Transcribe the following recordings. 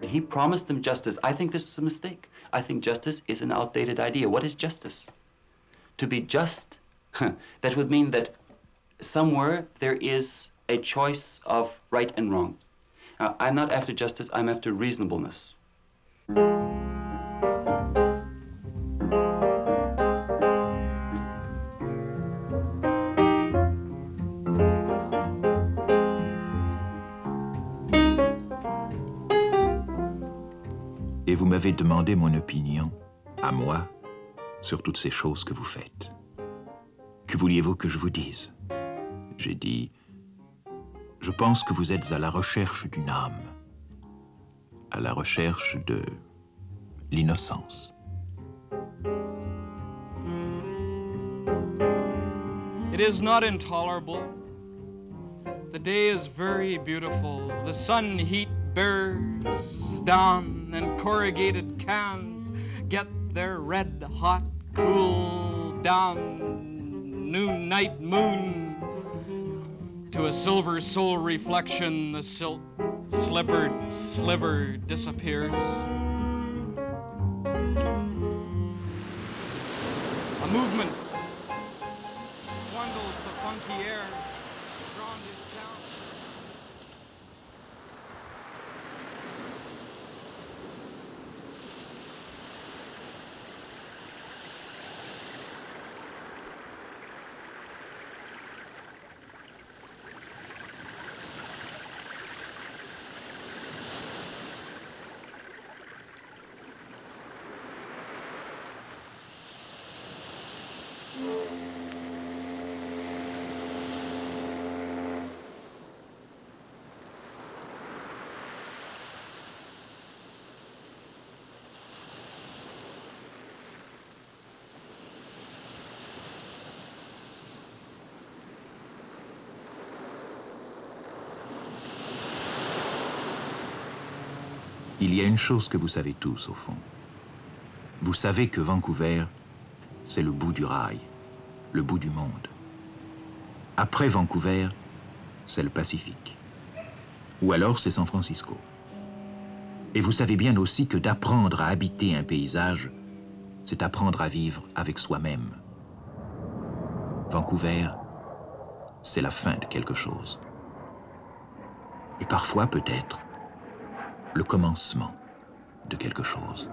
he promised them justice. I think this is a mistake. I think justice is an outdated idea. What is justice? To be just, that would mean that somewhere there is a choice of right and wrong. I'm not after justice, I'm after reasonableness. Et vous m'avez demandé mon opinion, à moi, sur toutes ces choses que vous faites. Que vouliez-vous que je vous dise? J'ai dit, je pense que vous êtes à la recherche d'une âme, à la recherche de l'innocence. It is not intolerable. The day is very beautiful. The sun heat bears down, and corrugated cans get their red hot cool down. Noon night moon to a silver soul reflection, the silk slippered sliver disappears. A movement bundles the funky air. Ground is down. Il y a une chose que vous savez tous, au fond. Vous savez que Vancouver, c'est le bout du rail, le bout du monde. Après Vancouver, c'est le Pacifique. Ou alors c'est San Francisco. Et vous savez bien aussi que d'apprendre à habiter un paysage, c'est apprendre à vivre avec soi-même. Vancouver, c'est la fin de quelque chose. Et parfois, peut-être, le commencement de quelque chose.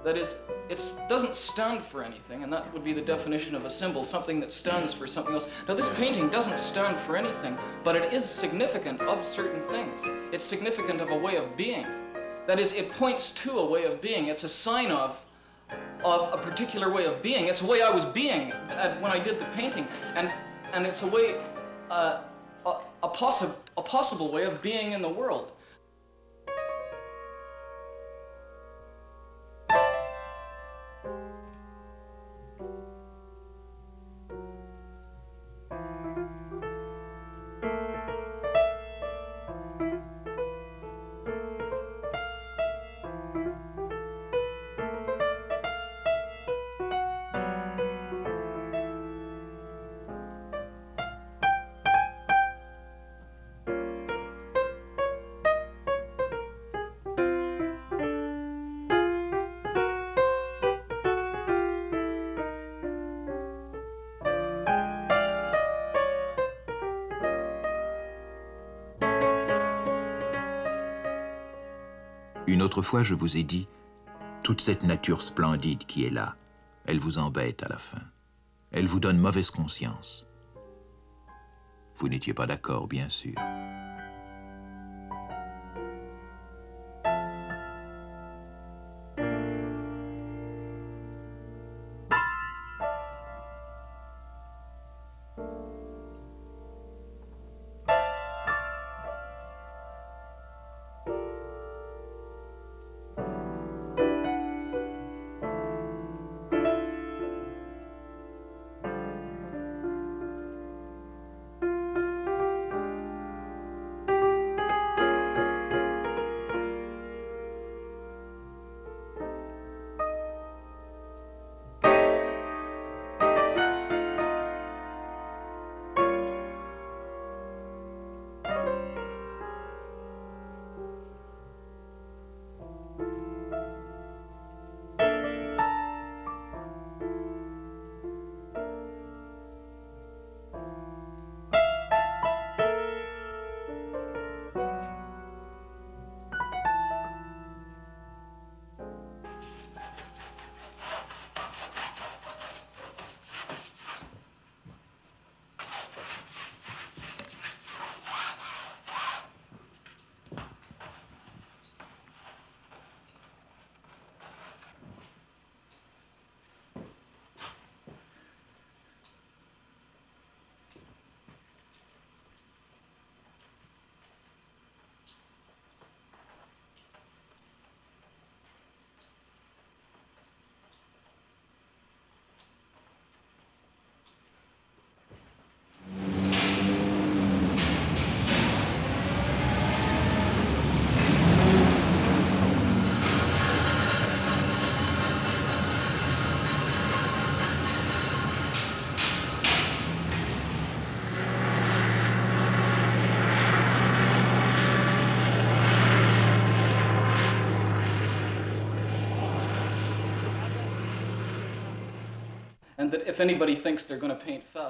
That is, it doesn't stand for anything, and that would be the definition of a symbol, something that stands for something else. Now, this painting doesn't stand for anything, but it is significant of certain things. It's significant of a way of being. That is, it points to a way of being. It's a sign of a particular way of being. It's a way I was being when I did the painting, and it's a way, a possible way of being in the world. Une autre fois, je vous ai dit, toute cette nature splendide qui est là, elle vous embête à la fin. Elle vous donne mauvaise conscience. Vous n'étiez pas d'accord, bien sûr.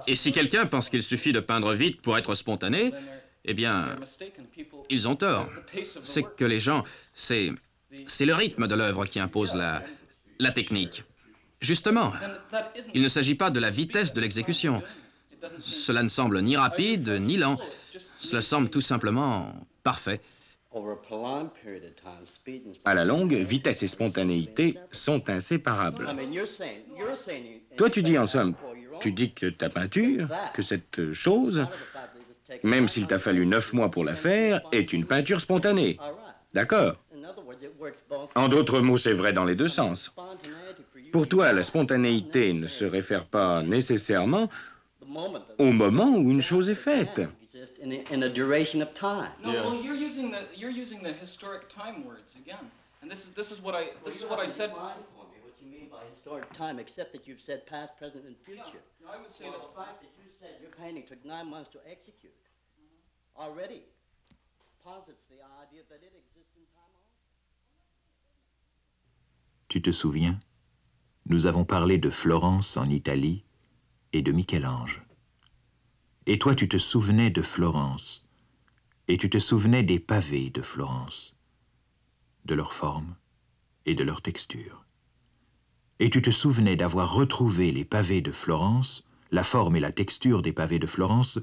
Et si quelqu'un pense qu'il suffit de peindre vite pour être spontané, eh bien, ils ont tort. C'est que les gens, c'est le rythme de l'œuvre qui impose la technique. Justement, il ne s'agit pas de la vitesse de l'exécution. Cela ne semble ni rapide, ni lent. Cela semble tout simplement parfait. À la longue, vitesse et spontanéité sont inséparables. Toi, tu dis en somme, tu dis que ta peinture, que cette chose, même s'il t'a fallu 9 mois pour la faire, est une peinture spontanée. D'accord? En d'autres mots, c'est vrai dans les deux sens. Pour toi, la spontanéité ne se réfère pas nécessairement au moment où une chose est faite. In a duration of time. No, well, you're using the historic time words again, and this is what I said. What you mean by historic time, except that you've said past, present, and future. Yeah, I would say that the fact that you said your painting took 9 months to execute already posits the idea that it exists in time also. Tu te souviens? Nous avons parlé de Florence en Italie et de Michel-Ange. Et toi, tu te souvenais de Florence, et tu te souvenais des pavés de Florence, de leur forme et de leur texture. Et tu te souvenais d'avoir retrouvé les pavés de Florence, la forme et la texture des pavés de Florence,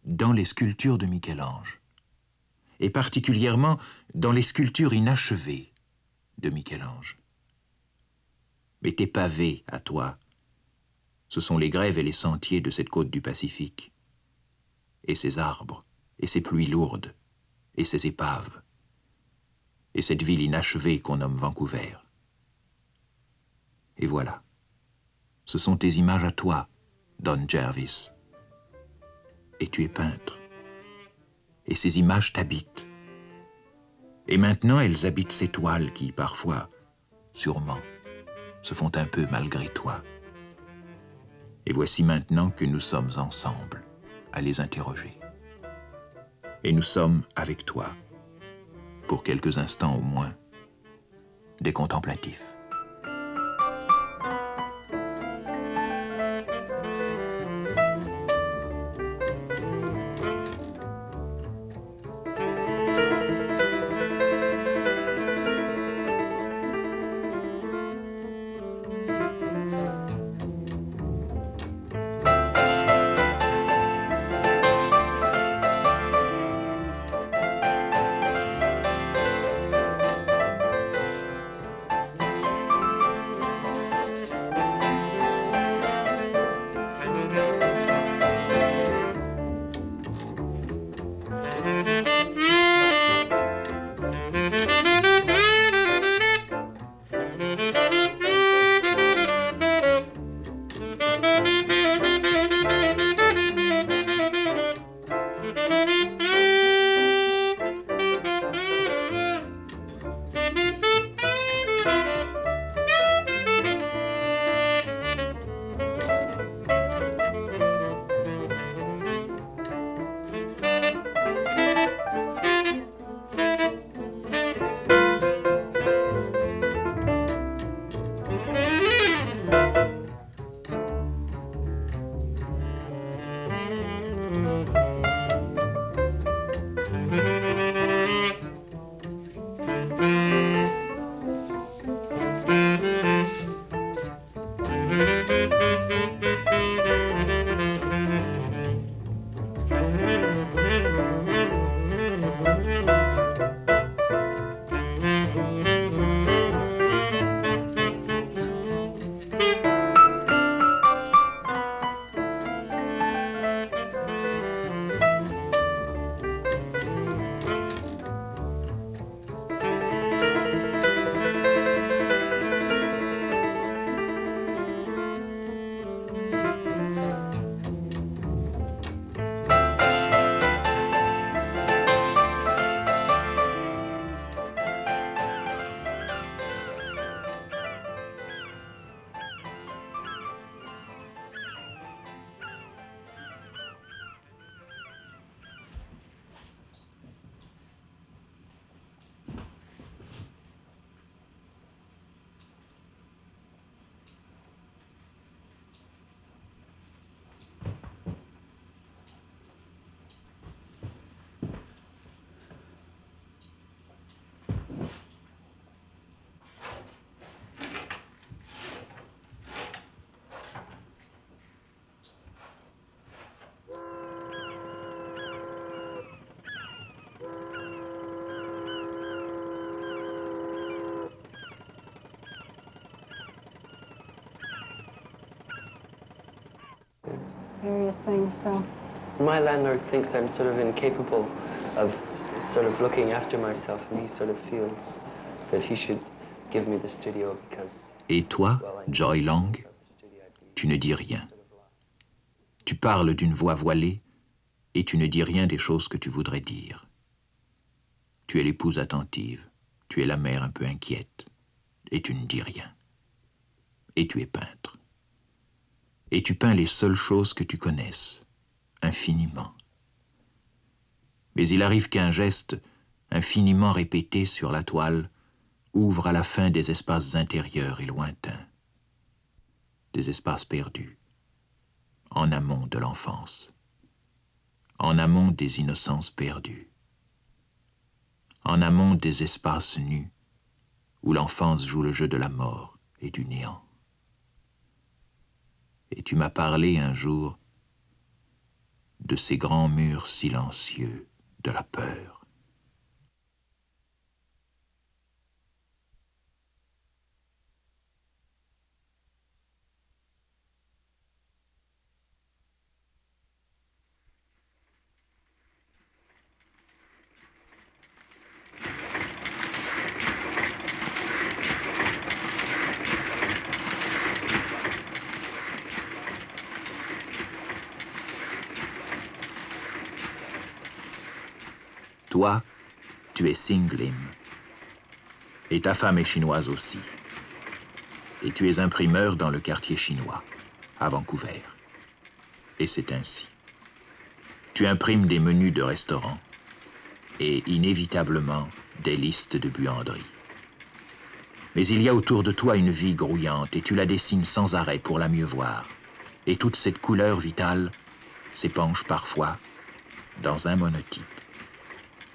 dans les sculptures de Michel-Ange, et particulièrement dans les sculptures inachevées de Michel-Ange. Mais tes pavés, à toi, ce sont les grèves et les sentiers de cette côte du Pacifique, et ces arbres, et ces pluies lourdes, et ces épaves, et cette ville inachevée qu'on nomme Vancouver. Et voilà, ce sont tes images à toi, Don Jervis. Et tu es peintre. Et ces images t'habitent. Et maintenant, elles habitent ces toiles qui, parfois, sûrement, se font un peu malgré toi. Et voici maintenant que nous sommes ensemble à les interroger. Et nous sommes avec toi, pour quelques instants au moins, des contemplatifs. various things. So my landlord thinks I'm sort of incapable of sort of looking after myself, and he sort of feels that he should give me the studio because. Et toi, Joy Long, tu ne dis rien. Tu parles d'une voix voilée et tu ne dis rien des choses que tu voudrais dire. Tu es l'épouse attentive, tu es la mère un peu inquiète, et tu ne dis rien. Et tu es peintre. Et tu peins les seules choses que tu connaisses, infiniment. Mais il arrive qu'un geste, infiniment répété sur la toile, ouvre à la fin des espaces intérieurs et lointains, des espaces perdus, en amont de l'enfance, en amont des innocences perdues, en amont des espaces nus où l'enfance joue le jeu de la mort et du néant. Et tu m'as parlé un jour de ces grands murs silencieux de la peur. Toi, tu es Sing Lim. Et ta femme est chinoise aussi. Et tu es imprimeur dans le quartier chinois, à Vancouver. Et c'est ainsi. Tu imprimes des menus de restaurants et inévitablement des listes de buanderies. Mais il y a autour de toi une vie grouillante et tu la dessines sans arrêt pour la mieux voir. Et toute cette couleur vitale s'épanche parfois dans un monotype.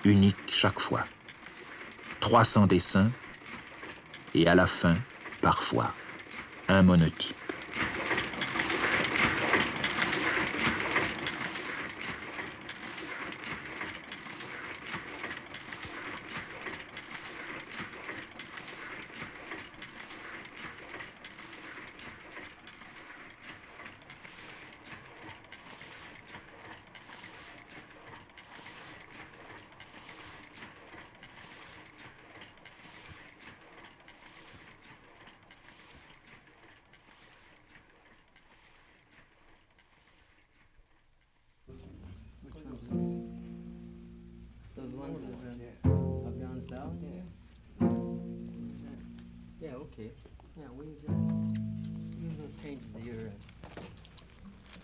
Unique chaque fois. 300 dessins et à la fin, parfois, un monotype. Okay. Yeah, we use those changes of your.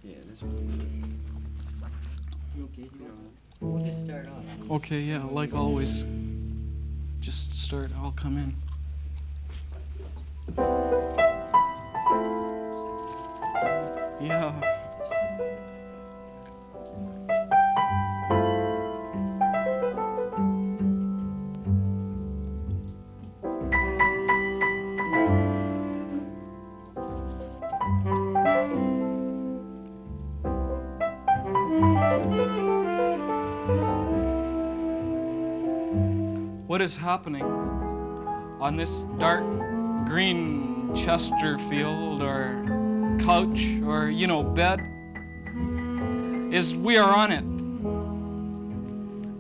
Yeah, this one. Okay, we'll just start off. Okay, yeah, like always. Just start, I'll come in. Yeah. What is happening on this dark green Chesterfield or couch or, you know, bed is we are on it,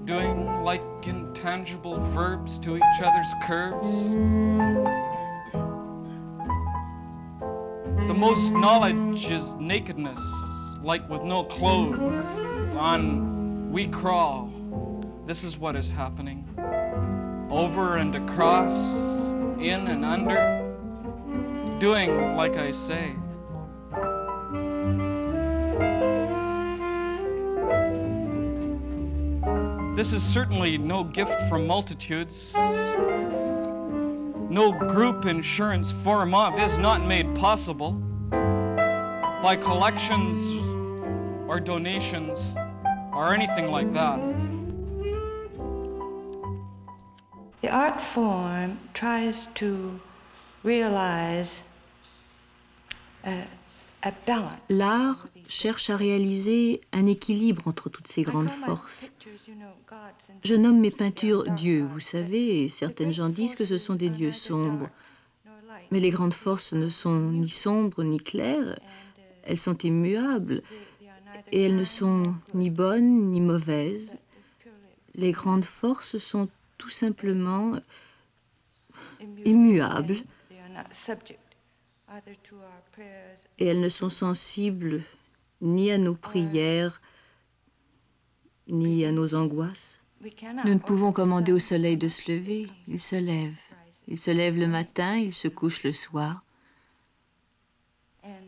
doing like intangible verbs to each other's curves. The most knowledge is nakedness, like with no clothes on we crawl. This is what is happening. Over and across, in and under, doing like I say. This is certainly no gift from multitudes. No group insurance form of is not made possible by collections or donations or anything like that. The art form tries to realize a balance. L'art cherche à réaliser un équilibre entre toutes ces grandes forces. Je nomme mes peintures dieux, vous savez, et certaines gens disent que ce sont des dieux sombres. Mais les grandes forces ne sont ni sombres ni claires, elles sont immuables. et elles ne sont ni bonnes ni mauvaises. Les grandes forces sont tout simplement immuables et elles ne sont sensibles ni à nos prières ni à nos angoisses. Nous ne pouvons commander au soleil de se lever, il se lève. Il se lève le matin, il se couche le soir.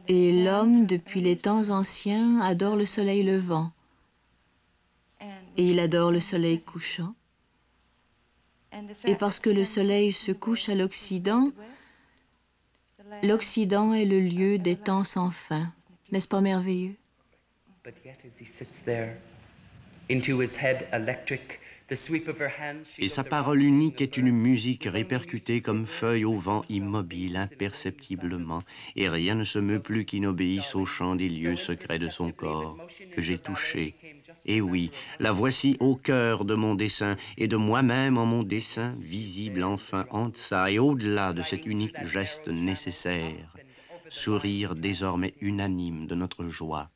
Et l'homme, depuis les temps anciens, adore le soleil levant. Et il adore le soleil couchant. Et parce que le soleil se couche à l'Occident, l'Occident est le lieu des temps sans fin. N'est-ce pas merveilleux? Et sa parole unique est une musique répercutée comme feuille au vent, immobile, imperceptiblement, et rien ne se meut plus qui n'obéisse au chant des lieux secrets de son corps, que j'ai touché. Et oui, la voici au cœur de mon dessin, et de moi-même en mon dessin, visible enfin en deçà et au-delà de cet unique geste nécessaire, sourire désormais unanime de notre joie.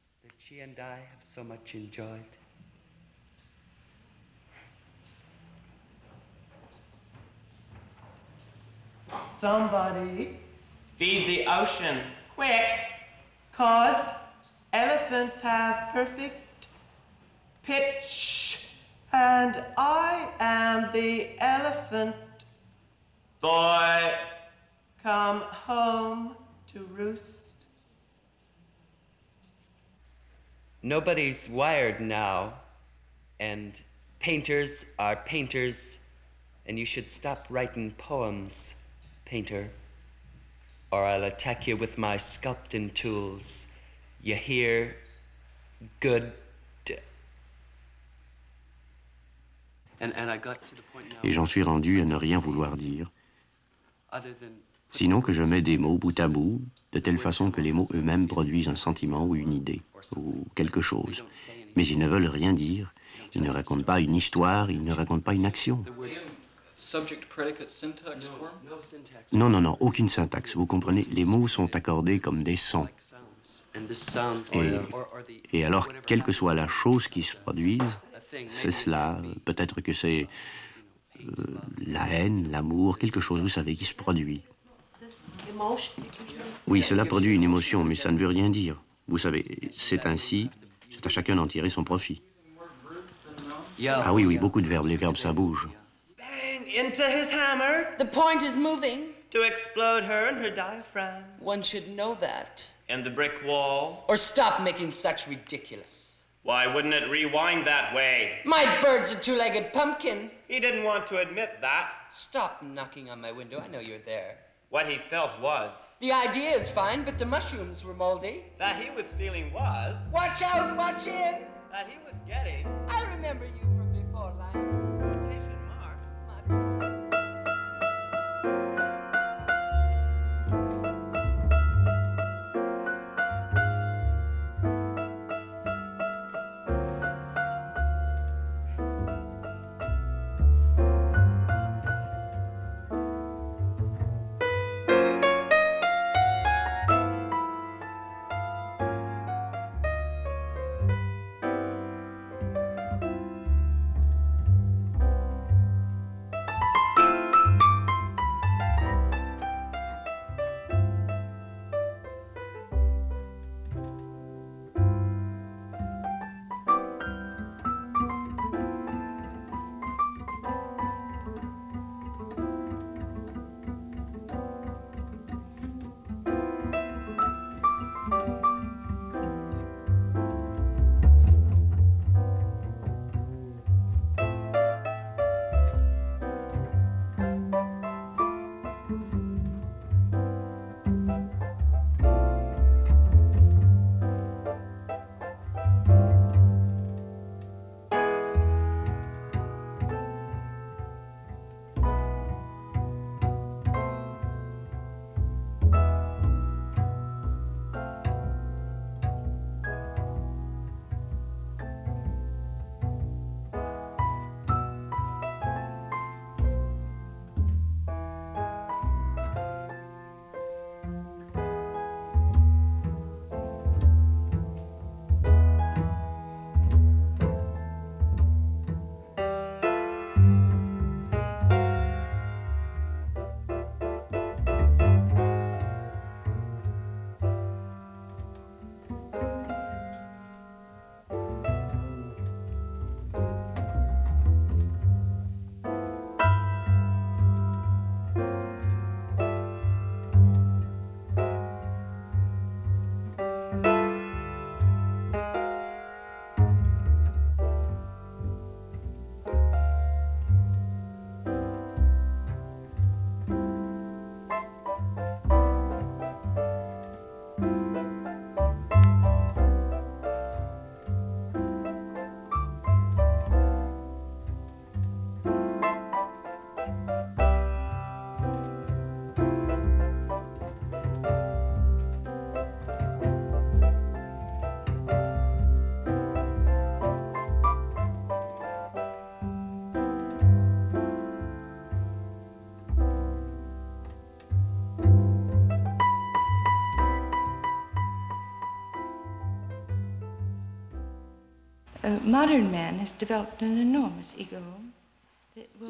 Somebody feed the ocean, quick, 'cause elephants have perfect pitch, and I am the elephant. Boy, come home to roost. Nobody's wired now, and painters are painters, and you should stop writing poems, painter, or I'll attack you with my sculpting tools. You hear? Good. Et j'en suis rendu à ne rien vouloir dire, sinon que je mets des mots bout à bout, de telle façon que les mots eux-mêmes produisent un sentiment ou une idée, ou quelque chose. Mais ils ne veulent rien dire, ils ne racontent pas une histoire, ils ne racontent pas une action. Non, non, non, aucune syntaxe. Vous comprenez, les mots sont accordés comme des sons. Et alors, quelle que soit la chose qui se produise, c'est cela. Peut-être que c'est la haine, l'amour, quelque chose, vous savez, qui se produit. Oui, cela produit une émotion, mais ça ne veut rien dire. Vous savez, c'est ainsi, c'est à chacun d'en tirer son profit. Ah oui, oui, beaucoup de verbes, les verbes, ça bouge. Into his hammer. The point is moving. To explode her and her diaphragm. One should know that. And the brick wall. Or stop making such ridiculous. Why wouldn't it rewind that way? My bird's a two-legged pumpkin. He didn't want to admit that. Stop knocking on my window. I know you're there. What he felt was... The idea is fine, but the mushrooms were moldy. That he was feeling was... Watch out, watch in. That he was getting... I remember you from before life.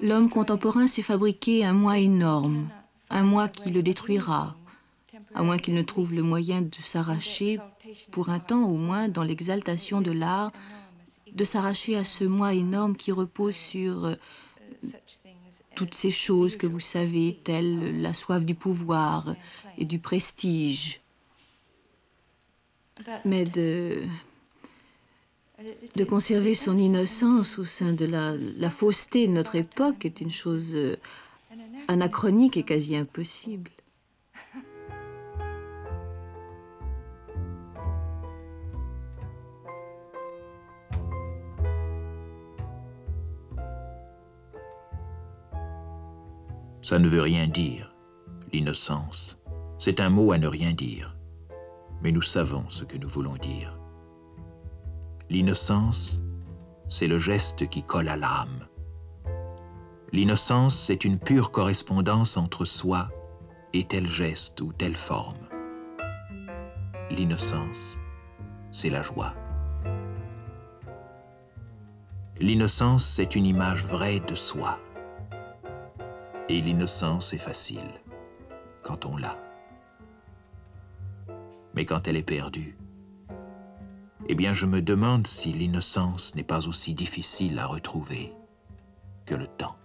L'homme contemporain s'est fabriqué un moi énorme, un moi qui le détruira, à moins qu'il ne trouve le moyen de s'arracher, pour un temps au moins, dans l'exaltation de l'art, de s'arracher à ce moi énorme qui repose sur toutes ces choses que vous savez, telles la soif du pouvoir et du prestige. Mais de conserver son innocence au sein de la fausseté de notre époque est une chose anachronique et quasi impossible. Ça ne veut rien dire, l'innocence. C'est un mot à ne rien dire. Mais nous savons ce que nous voulons dire. L'innocence, c'est le geste qui colle à l'âme. L'innocence, c'est une pure correspondance entre soi et tel geste ou telle forme. L'innocence, c'est la joie. L'innocence, c'est une image vraie de soi. Et l'innocence est facile quand on l'a. Mais quand elle est perdue, eh bien je me demande si l'innocence n'est pas aussi difficile à retrouver que le temps.